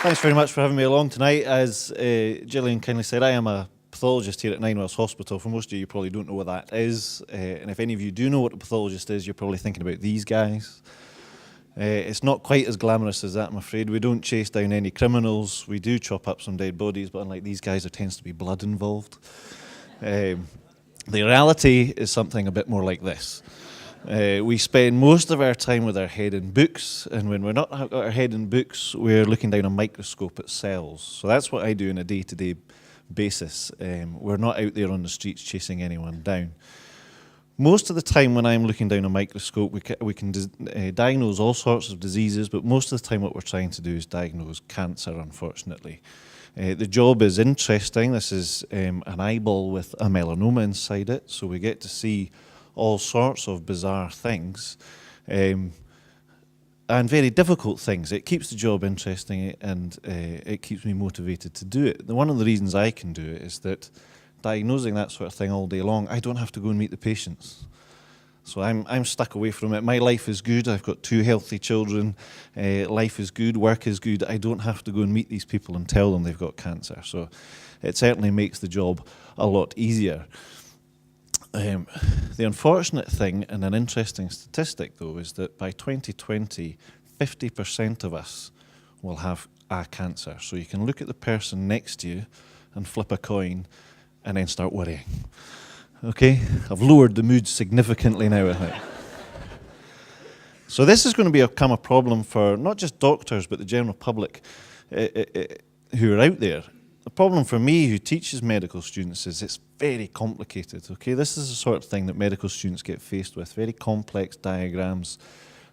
Thanks very much for having me along tonight. As Gillian kindly said, I am a pathologist here at Ninewells Hospital. For most of you, you probably don't know what that is. And if any of you do know what a pathologist is, you're probably thinking about these guys. It's not quite as glamorous as that, I'm afraid. We don't chase down any criminals. We do chop up some dead bodies, but unlike these guys, there tends to be blood involved. The reality is something a bit more like this. We spend most of our time with our head in books, and when we're not got our head in books, we're looking down a microscope at cells. So that's what I do on a day-to-day basis. We're not out there on the streets chasing anyone down. Most of the time when I'm looking down a microscope, we can diagnose all sorts of diseases, but most of the time what we're trying to do is diagnose cancer, unfortunately. The job is interesting. This is an eyeball with a melanoma inside it, so we get to see all sorts of bizarre things and very difficult things. It keeps the job interesting and it keeps me motivated to do it. One of the reasons I can do it is that diagnosing that sort of thing all day long, I don't have to go and meet the patients. So I'm stuck away from it. My life is good. I've got 2 healthy children. Life is good. Work is good. I don't have to go and meet these people and tell them they've got cancer. So it certainly makes the job a lot easier. The unfortunate thing, and an interesting statistic though, is that by 2020, 50% of us will have a cancer. So you can look at the person next to you and flip a coin and then start worrying. Okay? I've lowered the mood significantly now, I think. So this is going to become a problem for not just doctors, but the general public who are out there. The problem for me, who teaches medical students, is it's very complicated. Okay, this is the sort of thing that medical students get faced with, very complex diagrams.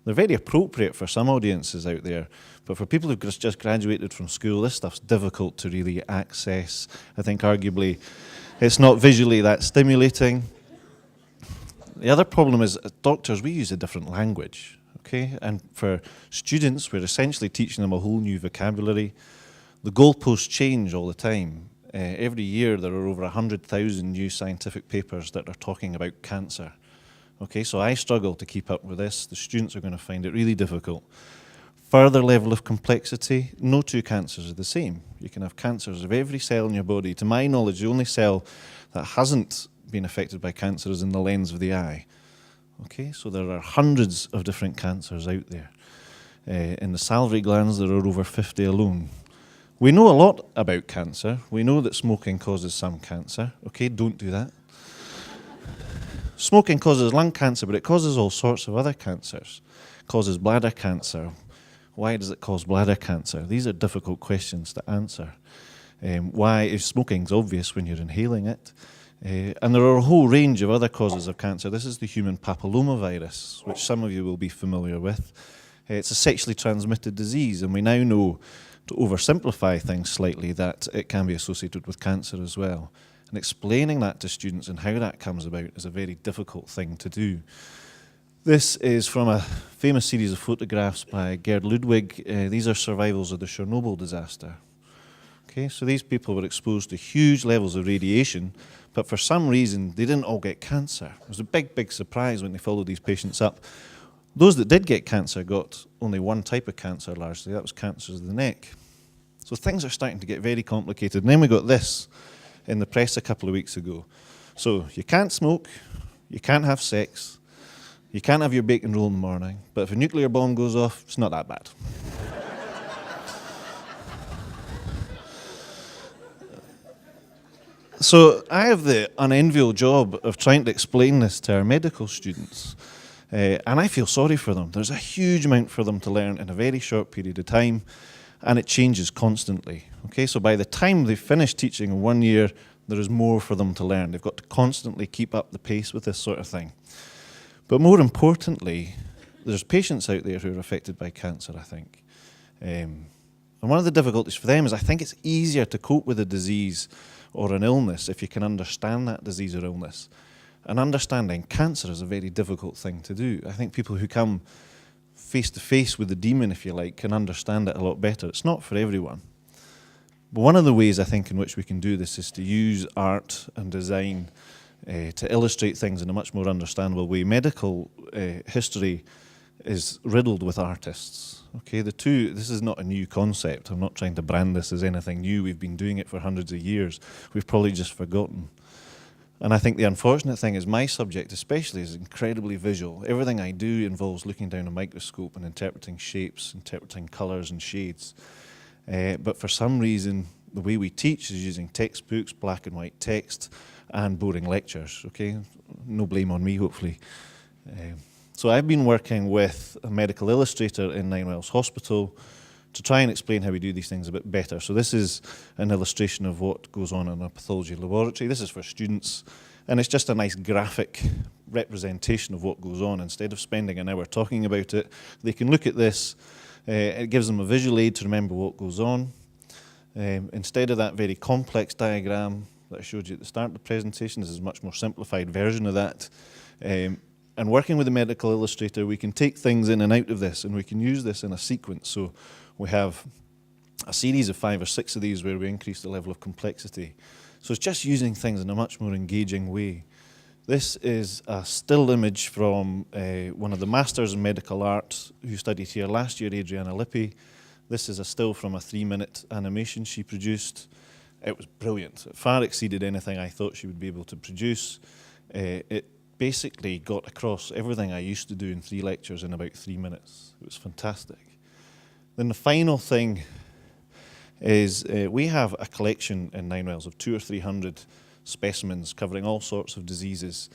They're very appropriate for some audiences out there, but for people who've just graduated from school, this stuff's difficult to really access. I think arguably it's not visually that stimulating. The other problem is, as doctors, we use a different language. Okay, and for students, we're essentially teaching them a whole new vocabulary. The goalposts change all the time. Every year there are over 100,000 new scientific papers that are talking about cancer. Okay, so I struggle to keep up with this. The students are going to find it really difficult. Further level of complexity, no 2 cancers are the same. You can have cancers of every cell in your body. To my knowledge, the only cell that hasn't been affected by cancer is in the lens of the eye. Okay, so there are hundreds of different cancers out there. In the salivary glands, there are over 50 alone. We know a lot about cancer. We know that smoking causes some cancer. Okay, don't do that. Smoking causes lung cancer, but it causes all sorts of other cancers. It causes bladder cancer. Why does it cause bladder cancer? These are difficult questions to answer. Why is smoking's obvious when you're inhaling it? And there are a whole range of other causes of cancer. This is the human papillomavirus, which some of you will be familiar with. It's a sexually transmitted disease, and we now know, to oversimplify things slightly, that it can be associated with cancer as well. And explaining that to students and how that comes about is a very difficult thing to do. This is from a famous series of photographs by Gerd Ludwig. These are survivals of the Chernobyl disaster. Okay, so these people were exposed to huge levels of radiation, but for some reason they didn't all get cancer. It was a big, big surprise when they followed these patients up. Those that did get cancer got only one type of cancer largely. That was cancers of the neck. So things are starting to get very complicated. And then we got this in the press a couple of weeks ago. So you can't smoke, you can't have sex, you can't have your bacon roll in the morning, but if a nuclear bomb goes off, it's not that bad. So I have the unenviable job of trying to explain this to our medical students. And I feel sorry for them. There's a huge amount for them to learn in a very short period of time, and it changes constantly. Okay, so by the time they've finished teaching in 1 year, there is more for them to learn. They've got to constantly keep up the pace with this sort of thing. But more importantly, there's patients out there who are affected by cancer, I think. And one of the difficulties for them is I think it's easier to cope with a disease or an illness if you can understand that disease or illness. And understanding cancer is a very difficult thing to do. I think people who come face to face with the demon, if you like, can understand it a lot better. It's not for everyone. But one of the ways I think in which we can do this is to use art and design to illustrate things in a much more understandable way. Medical history is riddled with artists. Okay, this is not a new concept. I'm not trying to brand this as anything new. We've been doing it for hundreds of years. We've probably just forgotten. And I think the unfortunate thing is my subject especially is incredibly visual. Everything I do involves looking down a microscope and interpreting shapes, interpreting colours and shades. But for some reason, the way we teach is using textbooks, black and white text, and boring lectures, okay? No blame on me, hopefully. So I've been working with a medical illustrator in Ninewells Hospital to try and explain how we do these things a bit better. So this is an illustration of what goes on in a pathology laboratory. This is for students, and it's just a nice graphic representation of what goes on. Instead of spending an hour talking about it, they can look at this. It gives them a visual aid to remember what goes on. Instead of that very complex diagram that I showed you at the start of the presentation, this is a much more simplified version of that. And working with a medical illustrator, we can take things in and out of this, and we can use this in a sequence. So we have a series of 5 or 6 of these where we increase the level of complexity. So it's just using things in a much more engaging way. This is a still image from one of the masters in medical art who studied here last year, Adriana Lippi. This is a still from a 3-minute animation she produced. It was brilliant. It far exceeded anything I thought she would be able to produce. It basically got across everything I used to do in 3 lectures in about 3 minutes. It was fantastic. Then the final thing is we have a collection in Ninewells of 200 or 300 specimens covering all sorts of diseases.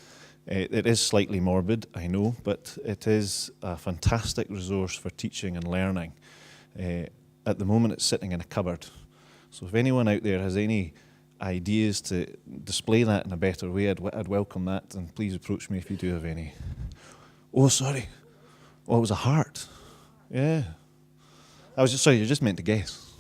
It is slightly morbid, I know, but it is a fantastic resource for teaching and learning. At the moment it's sitting in a cupboard. So if anyone out there has any ideas to display that in a better way, I'd welcome that, and please approach me if you do have any. Oh, sorry. Oh, it was a heart. Yeah. I was just, sorry, you're just meant to guess.